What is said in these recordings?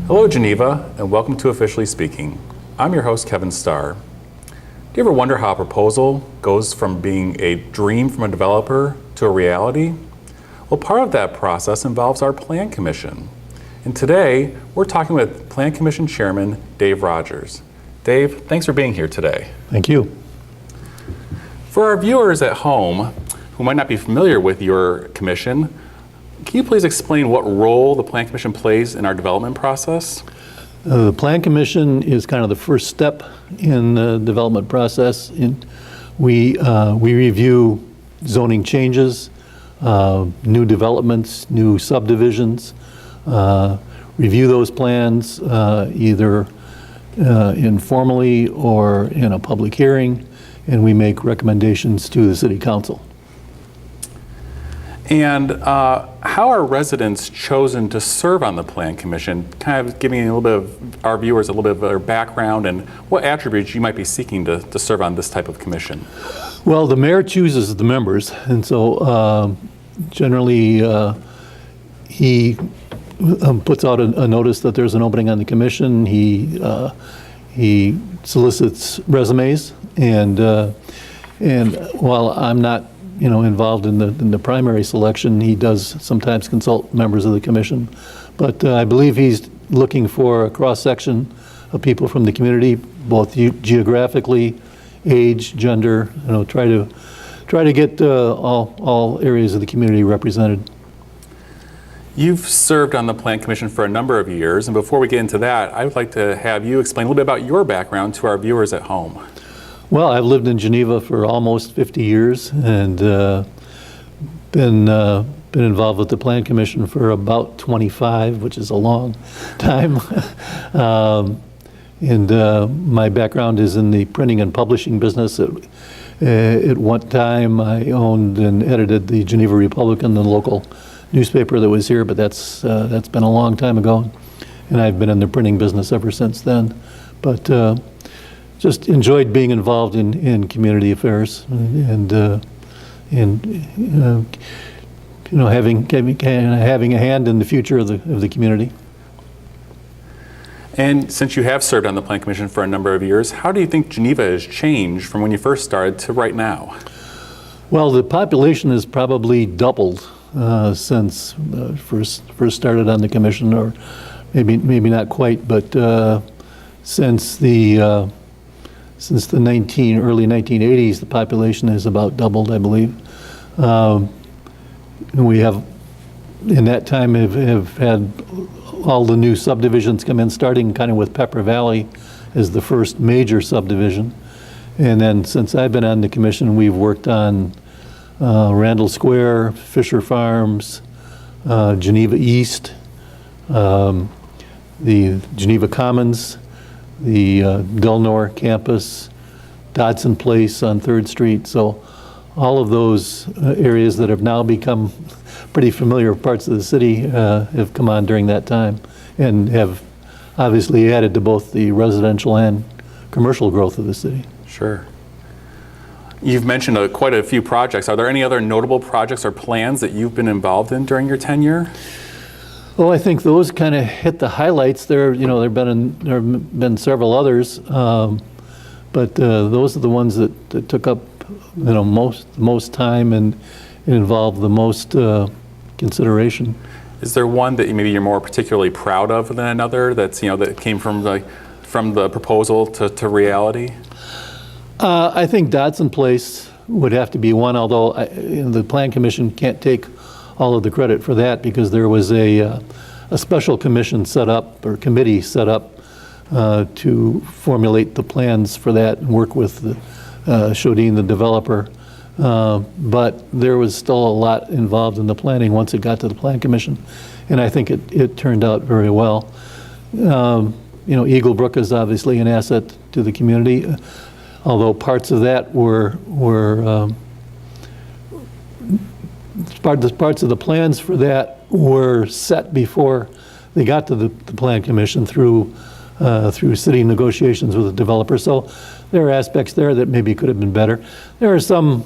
Hello, Geneva, and welcome to Officially Speaking. I'm your host, Kevin Starr. Do you ever wonder how a proposal goes from being a dream from a developer to a reality? Well, part of that process involves our Plan Commission. And today, we're talking with Plan Commission Chairman Dave Rogers. Dave, thanks for being here today. Thank you. For our viewers at home who might not be familiar with your commission, can you please explain what role the Plan Commission plays in our development process? The Plan Commission is kind of the first step in the development process. We review zoning changes, new developments, new subdivisions, review those plans either informally or in a public hearing, and we make recommendations to the City Council. And how are residents chosen to serve on the Plan Commission? Kind of giving a little bit of our viewers a little bit of their background and what attributes you might be seeking to serve on this type of commission. Well, the mayor chooses the members, and so generally he puts out a notice that there's an opening on the commission. He solicits resumes, and while I'm not involved in the primary selection, he does sometimes consult members of the commission. But I believe he's looking for a cross-section of people from the community, both geographically, age, gender, try to get all areas of the community represented. You've served on the Plan Commission for a number of years, and before we get into that, I would like to have you explain a little bit about your background to our viewers at home. Well, I've lived in Geneva for almost 50 years and been involved with the Plan Commission for about 25, which is a long time. My background is in the printing and publishing business. At one time, I owned and edited the Geneva Republican, the local newspaper that was here, but that's been a long time ago, and I've been in the printing business ever since then. But just enjoyed being involved in community affairs and having a hand in the future of the community. And since you have served on the Plan Commission for a number of years, how do you think Geneva has changed from when you first started to right now? Well, the population has probably doubled since first started on the commission, or maybe not quite, but since the early 1980s, the population has about doubled, I believe. We have, in that time, have had all the new subdivisions come in, starting kind of with Pepper Valley as the first major subdivision. And then since I've been on the commission, we've worked on Randall Square, Fisher Farms, Geneva East, the Geneva Commons, the Delnor campus, Dodson Place on 3rd Street. So all of those areas that have now become pretty familiar parts of the city have come on during that time and have obviously added to both the residential and commercial growth of the city. Sure. You've mentioned quite a few projects. Are there any other notable projects or plans that you've been involved in during your tenure? Well, I think those kind of hit the highlights. There have been several others, but those are the ones that took up most time and involved the most consideration. Is there one that maybe you're more particularly proud of than another? That's that came from the proposal to reality. I think Dodson Place would have to be one, although the Plan Commission can't take all of the credit for that because there was a special commission set up, or committee set up, to formulate the plans for that and work with Shodine, the developer. But there was still a lot involved in the planning once it got to the Plan Commission, and I think it turned out very well. Eagle Brook is obviously an asset to the community, although parts of that were parts of the plans for that were set before they got to the Plan Commission through city negotiations with the developer. So there are aspects there that maybe could have been better. There are some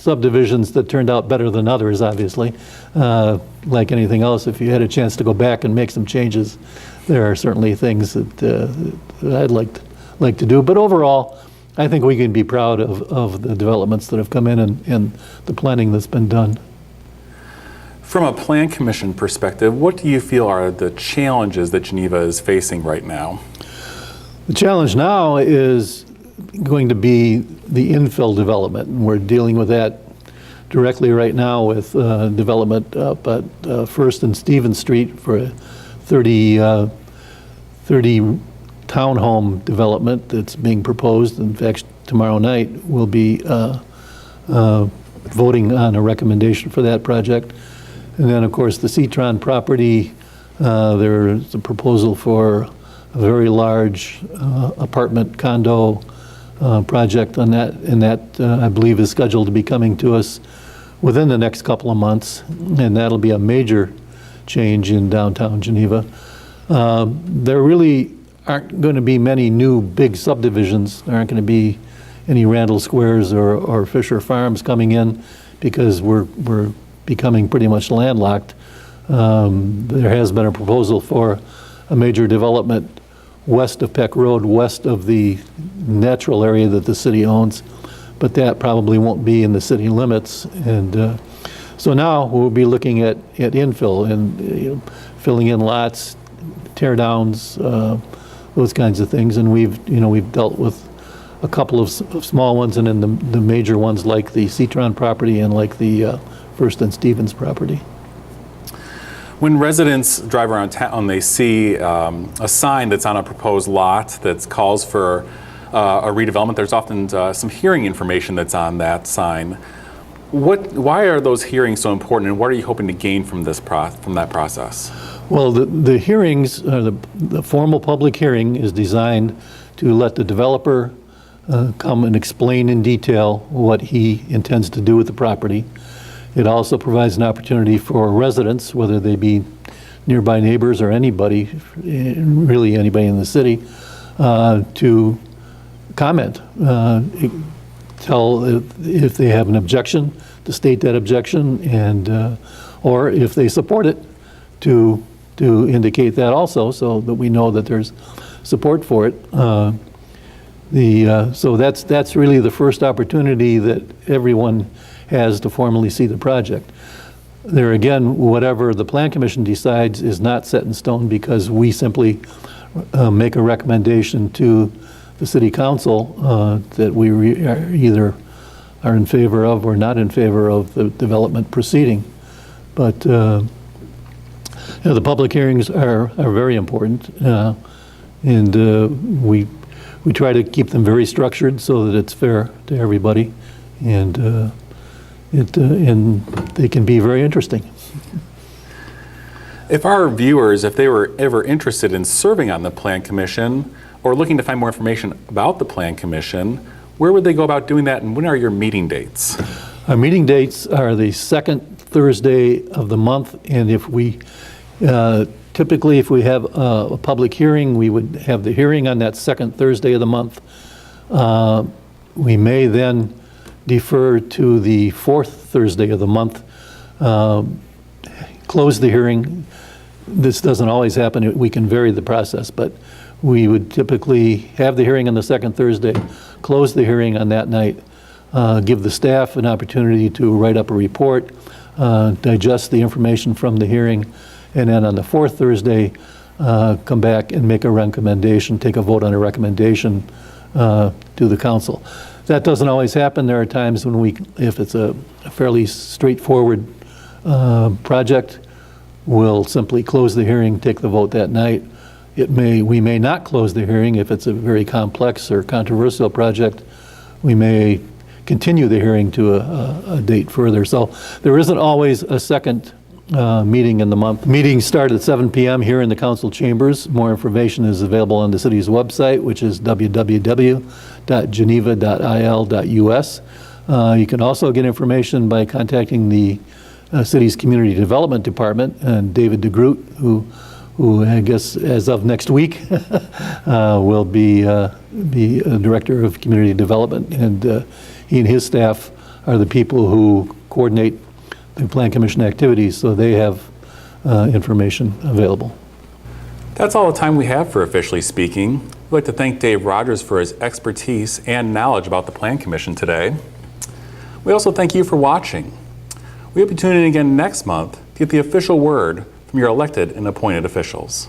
subdivisions that turned out better than others, obviously. Like anything else, if you had a chance to go back and make some changes, there are certainly things that I'd like to do. But overall, I think we can be proud of the developments that have come in and the planning that's been done. From a Plan Commission perspective, what do you feel are the challenges that Geneva is facing right now? The challenge now is going to be the infill development, and we're dealing with that directly right now with development up at First and Stevens Street for a 30 townhome development that's being proposed. In fact, tomorrow night we'll be voting on a recommendation for that project. And then, of course, the Citron property, there's a proposal for a very large apartment condo project on that, and that I believe is scheduled to be coming to us within the next couple of months, and that'll be a major change in downtown Geneva. There really aren't going to be many new big subdivisions. There aren't going to be any Randall Squares or Fisher Farms coming in because we're becoming pretty much landlocked. There has been a proposal for a major development west of Peck Road, west of the natural area that the city owns, but that probably won't be in the city limits. And so now we'll be looking at infill and filling in lots, tear downs, those kinds of things. And we've dealt with a couple of small ones, and then the major ones like the Citron property and like the First and Stevens property. When residents drive around town, they see a sign that's on a proposed lot that calls for a redevelopment. There's often some hearing information that's on that sign. Why are those hearings so important, and what are you hoping to gain from that process? Well, the hearings, the formal public hearing is designed to let the developer come and explain in detail what he intends to do with the property. It also provides an opportunity for residents, whether they be nearby neighbors or anybody, really anybody in the city, to comment, tell if they have an objection, to state that objection, and or if they support it, to indicate that also, so that we know that there's support for it. So that's really the first opportunity that everyone has to formally see the project. There again, whatever the Plan Commission decides is not set in stone, because we simply make a recommendation to the City Council that we either are in favor of or not in favor of the development proceeding. But the public hearings are very important, and we try to keep them very structured so that it's fair to everybody, and they can be very interesting. If our viewers, if they were ever interested in serving on the Plan Commission or looking to find more information about the Plan Commission, where would they go about doing that, and when are your meeting dates? Our meeting dates are the second Thursday of the month, and if we typically, if we have a public hearing, we would have the hearing on that second Thursday of the month. We may then defer to the fourth Thursday of the month, close the hearing. This doesn't always happen. We can vary the process, but we would typically have the hearing on the second Thursday, close the hearing on that night, give the staff an opportunity to write up a report, digest the information from the hearing, and then on the fourth Thursday, come back and make a recommendation, take a vote on a recommendation to the council. That doesn't always happen. There are times when if it's a fairly straightforward project, we'll simply close the hearing, take the vote that night. We may not close the hearing if it's a very complex or controversial project. We may continue the hearing to a date further. So there isn't always a second meeting in the month. Meetings start at 7 p.m. here in the council chambers. More information is available on the city's website, which is www.geneva.il.us. You can also get information by contacting the city's community development department, and David DeGroot, who I guess as of next week will be a director of community development, and he and his staff are the people who coordinate the Plan Commission activities, so they have information available. That's all the time we have for Officially Speaking. We'd like to thank Dave Rogers for his expertise and knowledge about the Plan Commission today. We also thank you for watching. We hope you tune in again next month to get the official word from your elected and appointed officials.